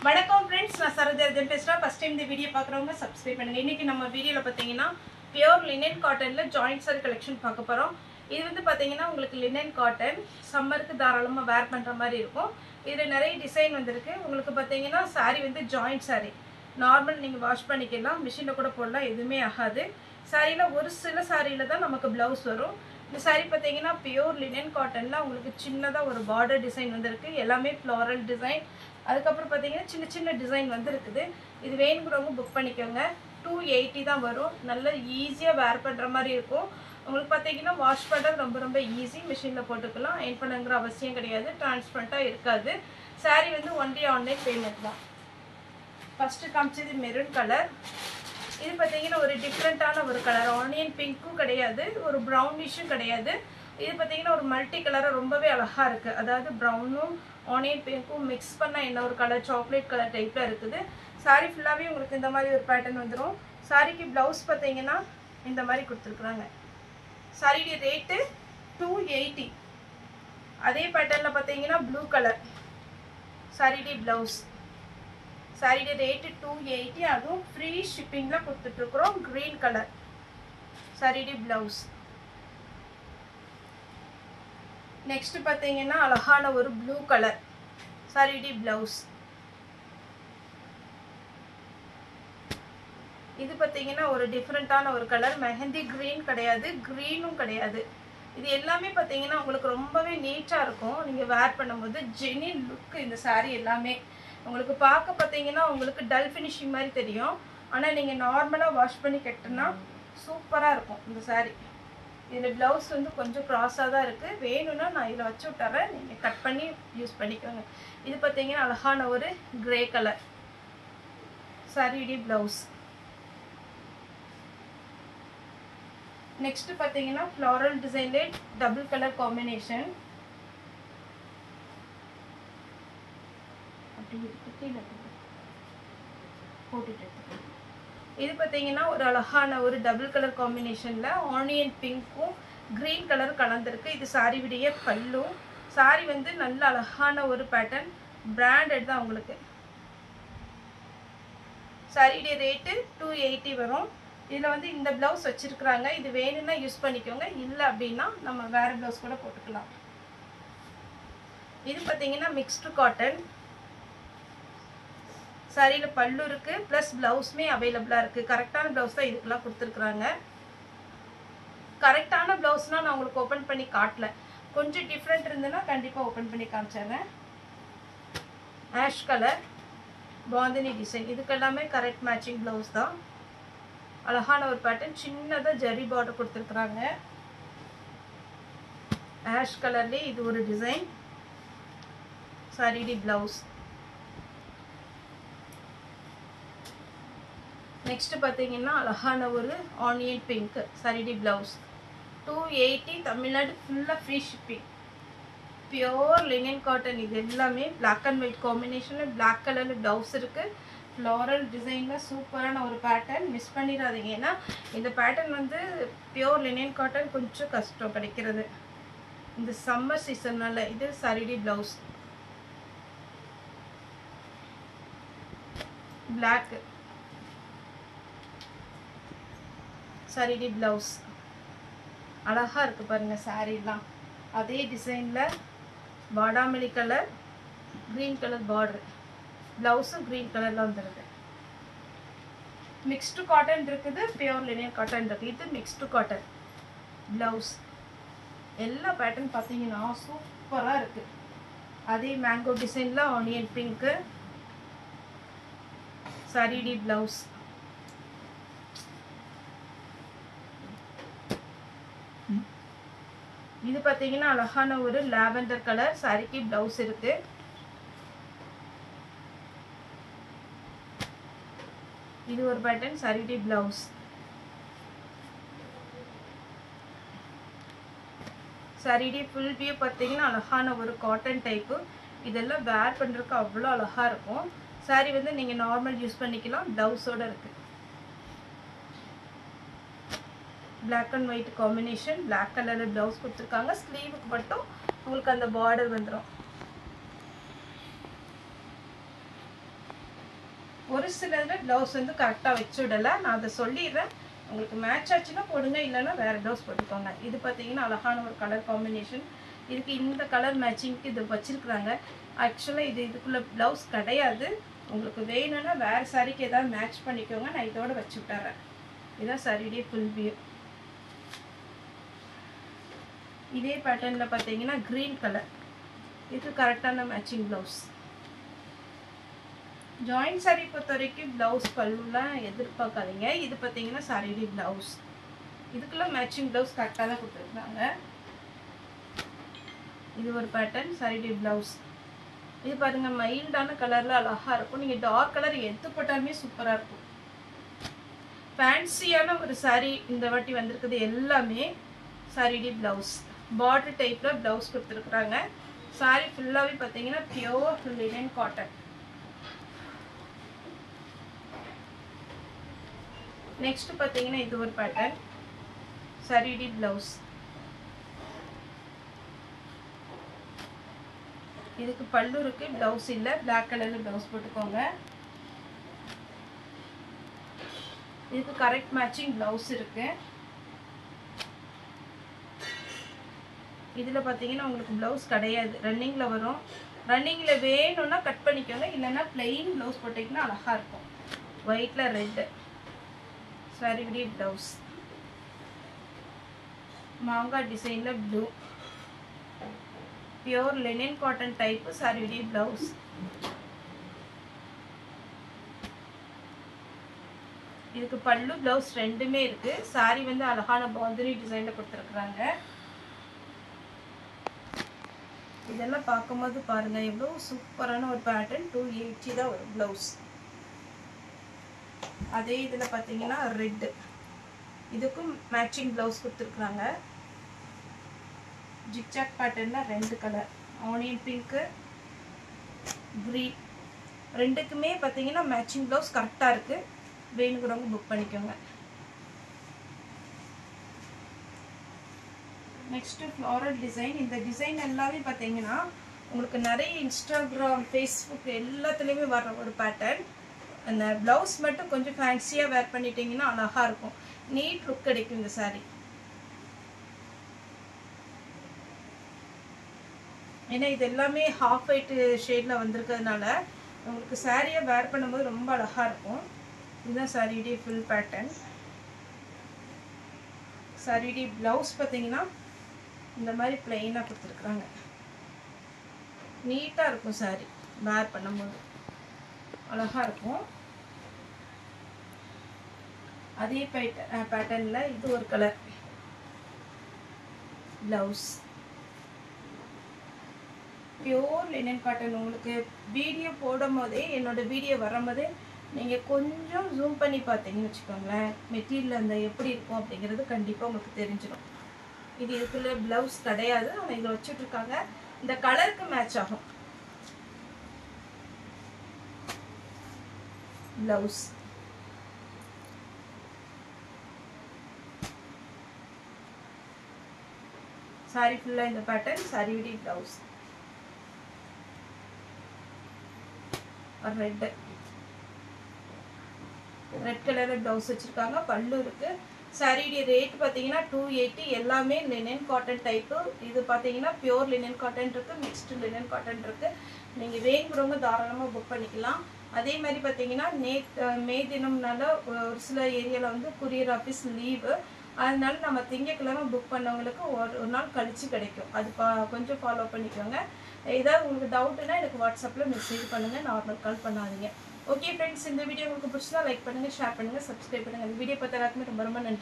வணக்கம் फ्रेंड्स நான் சரோஜா பேசுறேன் ஃபர்ஸ்ட் டைம் இந்த வீடியோ பார்க்குறவங்க சப்ஸ்கிரைப் பண்ணுங்க இன்னைக்கு நம்ம வீடியோல பாத்தீங்கன்னா பியூர் லினன் காட்டன்ல ஜாயிண்ட் சாரி கலெக்ஷன் பார்க்க போறோம் இது வந்து பாத்தீங்கன்னா உங்களுக்கு லினன் காட்டன் சம்மருக்கு தாராளமா வேர் பண்ற மாதிரி இருக்கும் இதுல நிறைய டிசைன் வந்திருக்கு உங்களுக்கு பாத்தீங்கன்னா சாரி வந்து ஜாயிண்ட் சாரி நார்மல் நீங்க வாஷ் பண்ணிக்கலாம் மிஷின்ல கூட போடலாம் எதுவுமே ஆகாது சாரில ஒரு சில சாரில தான் நமக்கு ப்ளவுஸ் வரும் இந்த சாரி பாத்தீங்கன்னா பியூர் லினன் காட்டன்ல உங்களுக்கு சின்னதா ஒரு பார்டர் டிசைன் வந்திருக்கு எல்லாமே ஃப்ளோரல் டிசைன் அதுக்கு அப்புறம் பாத்தீங்கன்னா சின்ன சின்ன டிசைன் வந்திருக்குது இது வேணும்ங்கறவங்க புக் பண்ணிக்கோங்க 280 தான் வரும் நல்ல ஈஸியா வேர் பண்ற மாதிரி இருக்கும் உங்களுக்கு பாத்தீங்கன்னா வாஷ் பண்றது ரொம்ப ஈஸி மிஷின்ல போட்டுக்கலாம் அயர்ன் பண்ணனுங்கிற அவசியம் கிடையாது டிரான்ஸ்பரண்டா இருக்காது சாரி வந்து ஒன்லி ஆன்லைன் பேமெண்ட் தான் ஃபர்ஸ்ட் காமிச்சது மெரூன் கலர் இது பாத்தீங்கன்னா ஒரு டிஃபரண்டான ஒரு கலர் ஆனியன் பிங்க்கும் கிடையாது ஒரு ப்ரௌனிஷும் கிடையாது இது பாத்தீங்கன்னா ஒரு மல்டி கலரா ரொம்பவே அழகா இருக்கு அதாவது ப்ரௌனும் ஆனியன் பிங்க்கும் மிக்ஸ் பண்ணா என்ன ஒரு கலர் சாக்லேட் கலர் டைப்ல இருக்குது சாரி ஃபுல்லாவே உங்களுக்கு இந்த மாதிரி ஒரு பேட்டர்ன் வந்துரும் சாரிக்கு ப்ளவுஸ் பாத்தீங்கன்னா இந்த மாதிரி கொடுத்திருக்காங்க சாரியோட ரேட் 280 அதே பேட்டர்ன்ல பாத்தீங்கன்னா ப்ளூ கலர் சாரியோட ப்ளவுஸ் சாரியோட ரேட் 280 அதுவும் ஃப்ரீ ஷிப்பிங்ல கொடுத்துட்டு இருக்கோம் green கலர் சாரியோட ப்ளவுஸ் நெக்ஸ்ட் பாத்தீங்கன்னா அழகான ஒரு ப்ளூ கலர் சாரியோட ப்ளவுஸ் இது பாத்தீங்கன்னா ஒரு டிஃபரண்டான ஒரு கலர் மெஹந்தி green கிடையாது greenும் கிடையாது இது எல்லாமே பாத்தீங்கன்னா உங்களுக்கு ரொம்பவே நீட்டா இருக்கும் நீங்க வேர் பண்ணும்போது ஜெனின் லுக் இந்த saree எல்லாமே உங்களுக்கு பார்க்க பாத்தீங்கன்னா உங்களுக்கு டல் ஃபினிஷிங் மாதிரி தெரியும் ஆனா நீங்க நார்மலா வாஷ் பண்ணி கட்டினா சூப்பரா இருக்கும் இந்த saree இதுல ப்ளவுஸ் வந்து கொஞ்சம் கிராஸா தான் இருக்கு வேணும்னா நான் இத வச்சு விட்டறேன் நீங்க கட் பண்ணி யூஸ் பண்ணிக்கோங்க இது பாத்தீங்கன்னா அழகான ஒரு கிரே கலர் சாரியோட ப்ளவுஸ் நெக்ஸ்ட் பாத்தீங்கன்னா ஃப்ளோரல் டிசைன்ல டபுள் கலர் காம்பினேஷன் இது பாத்தீங்கன்னா ஒரு அழகான ஒரு டபுள் கலர் காம்பினேஷன்ல ஆனியன் பிங்க்கும் கிரீன் கலர் கலந்திருக்கு இது சாரி விடைய பல்லு சாரி வந்து நல்ல அழகான ஒரு பேட்டர்ன் பிராண்டட் தான் உங்களுக்கு சாரியோட ரேட் 280 வரும் இதுல வந்து இந்த ப்ளவுஸ் வச்சிருக்காங்க இது வேணும்னா யூஸ் பண்ணிக்கோங்க இல்ல அப்படினா நம்ம வேற ப்ளவுஸ் கூட போட்டுக்கலாம் இது பாத்தீங்கன்னா மிக்ஸ்டு காட்டன் சாரியில பல்லு இருக்கு பிளஸ் ப்ளவுஸ்மே அவேலபிளா இருக்கு கரெக்ட்டான ப்ளவுஸ் தான் இதுக்குலாம் கொடுத்திருக்காங்க கரெக்ட்டான ப்ளவுஸ்னா நான் உங்களுக்கு ஓபன் பண்ணி காட்டல கொஞ்சம் டிஃபரண்ட் இருந்தனா கண்டிப்பா ஓபன் பண்ணி காமிச்சறேன் ஆஷ் கலர் பாந்தினி டிசைன் இதுக்கெல்லாம் கரெக்ட் மேட்சிங் ப்ளவுஸ் தான் அழகான ஒரு பேட்டர்ன் சின்னதா ஜரி பார்டர் கொடுத்திருக்காங்க ஆஷ் கலர்ல இது ஒரு டிசைன் சாரியோட ப்ளவுஸ் நெக்ஸ்ட் பாத்தீங்கன்னா அழகான ஒரு ஆனியன் பிங்க் சாரியோட ப்ளவுஸ் 280 தமிழ்நாடு ஃபுல்லா free shipping pure linen cotton இது எல்லாமே black and white காம்பினேஷன்ல black கலர்ல ப்ளவுஸ் இருக்கு ஃப்ளோரல் டிசைன்ல சூப்பரான ஒரு பேட்டர்ன் மிஸ் பண்ணிராதீங்க ஏனா இந்த பேட்டர்ன் வந்து பியூர் லினன் காட்டன் கொஞ்சம் கஷ்டம் கிடைக்கிறது இந்த சம்மர் சீசன்னால இது சாரியோட ப்ளவுஸ் black சாரியோட ப்ளவுஸ் அழகா இருக்கு பாருங்க சாரிலாம் அதே டிசைன்ல பாடாமலி கலர் green கலர் பார்டர் ப்ளவுஸும் green கலர்ல வந்திருக்கு மிக்ஸ்டு காட்டன் இருக்குது பியூர் லினன் காட்டன் இருக்கு இது மிக்ஸ்டு காட்டன் ப்ளவுஸ் எல்லா பேட்டர்ன் பாத்தீங்கன்னா சூப்பரா இருக்கு அதே மேங்கோ டிசைன்ல ஆனியன் பிங்க் சாரியோட ப்ளவுஸ் இது பாத்தீங்கன்னா அழகான ஒரு லாவெண்டர் கலர் சாரிக்கு ப்ளவுஸ் இருக்கு இது ஒரு பேட்டர்ன் சாரியோட ப்ளவுஸ் சாரியோட ஃபுல் வியூ பாத்தீங்கன்னா அழகான ஒரு காட்டன் டைப் இதெல்லாம் வேர் பண்றதுக்கு அவ்வளவு அழகா இருக்கும் சாரி வந்து நீங்க நார்மல் யூஸ் பண்ணிக்கலாம் ப்ளவுஸோட இருக்கு black and white combination black color blouse கொடுத்திருக்காங்க ஸ்லீவுக்கு மட்டும் உங்களுக்கு அந்த border வந்துரும் ஒரு சிலதில் ப்ளவுஸ் வந்து கரெக்டாக வச்சு விடலை. நான் அதை சொல்லிடுறேன். உங்களுக்கு மேட்ச் ஆச்சுன்னா போடுங்க, இல்லைன்னா வேறு ப்ளவுஸ் போட்டுக்கோங்க. இது பார்த்தீங்கன்னா அழகான ஒரு கலர் காம்பினேஷன். இதுக்கு இந்த கலர் மேட்சிங்க்கு இது வச்சுருக்குறாங்க. ஆக்சுவலாக இதுக்குள்ளே ப்ளவுஸ் கிடையாது. உங்களுக்கு வேணும்னா வேறு சாரிக்கு ஏதாவது மேட்ச் பண்ணிக்கோங்க. நான் இதோடு வச்சு விட்டுறேன். இதுதான் சாரியுடைய ஃபுல் வியூ. இதே பேட்டர்னில் பார்த்தீங்கன்னா க்ரீன் கலர், இது கரெக்டான மேட்சிங் ப்ளவுஸ். ஜாயிண்ட் சாரி பொறுத்த வரைக்கும் ப்ளவுஸ் பல்லுலாம் எதிர்பார்க்காதீங்க. இது பார்த்தீங்கன்னா சாரியுடைய ப்ளவுஸ். இதுக்குள்ள மேட்சிங் ப்ளவுஸ் கரெக்டாக தான் கொடுத்துருக்குறாங்க. இது ஒரு பேட்டர்ன், சாரியுடைய ப்ளவுஸ். இது பாருங்கள், மைல்டான கலரில் அழகாக இருக்கும். நீங்கள் டார்க் கலர் எது போட்டாலுமே சூப்பராக இருக்கும். ஃபேன்சியான ஒரு சாரி இந்த வாட்டி வந்திருக்குது எல்லாமே. சாரியுடைய ப்ளவுஸ் பார்டர் டைப்பில் ப்ளவுஸ் கொடுத்துருக்குறாங்க. சாரி ஃபுல்லாகவே பார்த்தீங்கன்னா பியோர் லினன் காட்டன். நெக்ஸ்ட் பார்த்தீங்கன்னா இது ஒரு பேட்டர்ன், சாரியுடைய ப்ளவுஸ். இதுக்கு பல்லு இருக்கு, ப்ளவுஸ் இல்லை. பிளாக் கலரில் ப்ளவுஸ் போட்டுக்கோங்க. இதுக்கு கரெக்ட் மேட்சிங் ப்ளவுஸ் இருக்கு. இதில் பார்த்தீங்கன்னா உங்களுக்கு ப்ளவுஸ் கிடையாது, ரன்னிங்கில் வரும். ரன்னிங்கில் வேணும்னா கட் பண்ணிக்கோங்க, இல்லைன்னா பிளெயின் ப்ளவுஸ் போட்டிங்கன்னா அழகாக இருக்கும். ஒயிட்டில் ரெட்டு சாரியுடைய ப்ளவுஸ். மாங்காய் டிசைனில் blue, pure linen cotton type சாரியுடைய ப்ளவுஸ். இதுக்கு பல்லு ப்ளவுஸ் ரெண்டுமே இருக்குது. சாரி வந்து அழகான பாந்தினி டிசைனில் கொடுத்துருக்குறாங்க. இதெல்லாம் பார்க்கும்போது பாருங்கள் எவ்வளோ சூப்பரான ஒரு பேட்டர்ன். 280 தான் ஒரு ப்ளவுஸ். அதே இதில் பார்த்தீங்கன்னா ரெட்டு, இதுக்கும் மேட்சிங் ப்ளவுஸ் கொடுத்துருக்குறாங்க. ஜிக்ஜாக் பேட்டர்னில் ரெண்டு கலர், ஆனியன் பிங்க்கு, க்ரீன், ரெண்டுக்குமே பார்த்தீங்கன்னா மேட்சிங் ப்ளவுஸ் கரெக்டாக இருக்குது. வேணுங்கிறவங்க புக் பண்ணிக்கோங்க. Next floral design. இந்த டிசைன் எல்லாமே பார்த்தீங்கன்னா உங்களுக்கு நிறைய இன்ஸ்டாகிராம், ஃபேஸ்புக் எல்லாத்துலேயுமே வர்ற ஒரு பேட்டர்ன். அந்த ப்ளவுஸ் மட்டும் கொஞ்சம் ஃபேன்சியாக வேர் பண்ணிட்டீங்கன்னா அழகாக இருக்கும். நீட் லுக் கிடைக்கும் இந்த சாரீ. ஏன்னா இது எல்லாமே ஹாஃப் ஒயிட் ஷேடில் வந்திருக்கிறதுனால உங்களுக்கு சாரியை வேர் பண்ணும்போது ரொம்ப அழகாக இருக்கும். இதுதான் சாரியுடைய ஃபுல் பேட்டர்ன். சாரியுடைய ப்ளவுஸ் பார்த்தீங்கன்னா இந்த மாதிரி பிளெயினாக கொடுத்துருக்குறாங்க. நீட்டாக இருக்கும் சாரி, வேர் பண்ணும்போது அழகாக இருக்கும். அதே பேட்டர்னில் இது ஒரு colour blouse, pure linen cotton. உங்களுக்கு வீடியோ போடும் போதே, என்னோடய வீடியோ வரும்போதே நீங்கள் கொஞ்சம் ஜூம் பண்ணி பார்த்தீங்கன்னு வச்சுக்கோங்களேன், மெட்டீரியல் அந்த எப்படி இருக்கும் அப்படிங்கிறது கண்டிப்பாக உங்களுக்கு தெரிஞ்சிடும். இது இதுக்குள்ள ப்ளவுஸ் கிடையாது, ஆனால் இதில் வச்சுட்ருக்காங்க. இந்த கலருக்கு மேட்ச் ஆகும் ப்ளவுஸ். சாரி ஃபுல்லாக இந்த பேட்டர்ன், சாரியுடைய ப்ளவுஸ். ரெட் கலரில் ப்ளவுஸ் வச்சுருக்காங்க, பல்லு இருக்குது. சாரியுடைய ரேட் பார்த்தீங்கன்னா 280. எல்லாமே லினன் காட்டன் டைப்பு. இது பார்த்தீங்கன்னா பியோர் லினன் காட்டன் இருக்குது, மிக்ஸ்டு லினன் காட்டன் இருக்குது. நீங்கள் வேணுங்கிறவங்க தாராளமாக புக் பண்ணிக்கலாம். அதே மாதிரி பார்த்தீங்கன்னா மே தினம்னால ஒரு சில ஏரியாவில் வந்து கொரியர் ஆஃபீஸ் லீவு, அதனால நம்ம திங்கக்கிழமை புக் பண்ணவங்களுக்கு ஒரு நாள் கழித்து கிடைக்கும். அது கொஞ்சம் ஃபாலோ பண்ணிக்கோங்க. ஏதாவது உங்களுக்கு டவுட்டுன்னா எனக்கு வாட்ஸ்அப்பில் மெசேஜ் பண்ணுங்கள், நார்மல் கால் பண்ணாதீங்க. ஓகே ஃப்ரெண்ட்ஸ், இந்த வீடியோ உங்களுக்கு பிடிச்சதா லைக் பண்ணுங்கள், ஷேர் பண்ணுங்கள், சப்ஸ்கிரைப் பண்ணுங்கள். இந்த வீடியோ பார்த்த எல்லாருக்குமே ரொம்ப ரொம்ப நன்றி.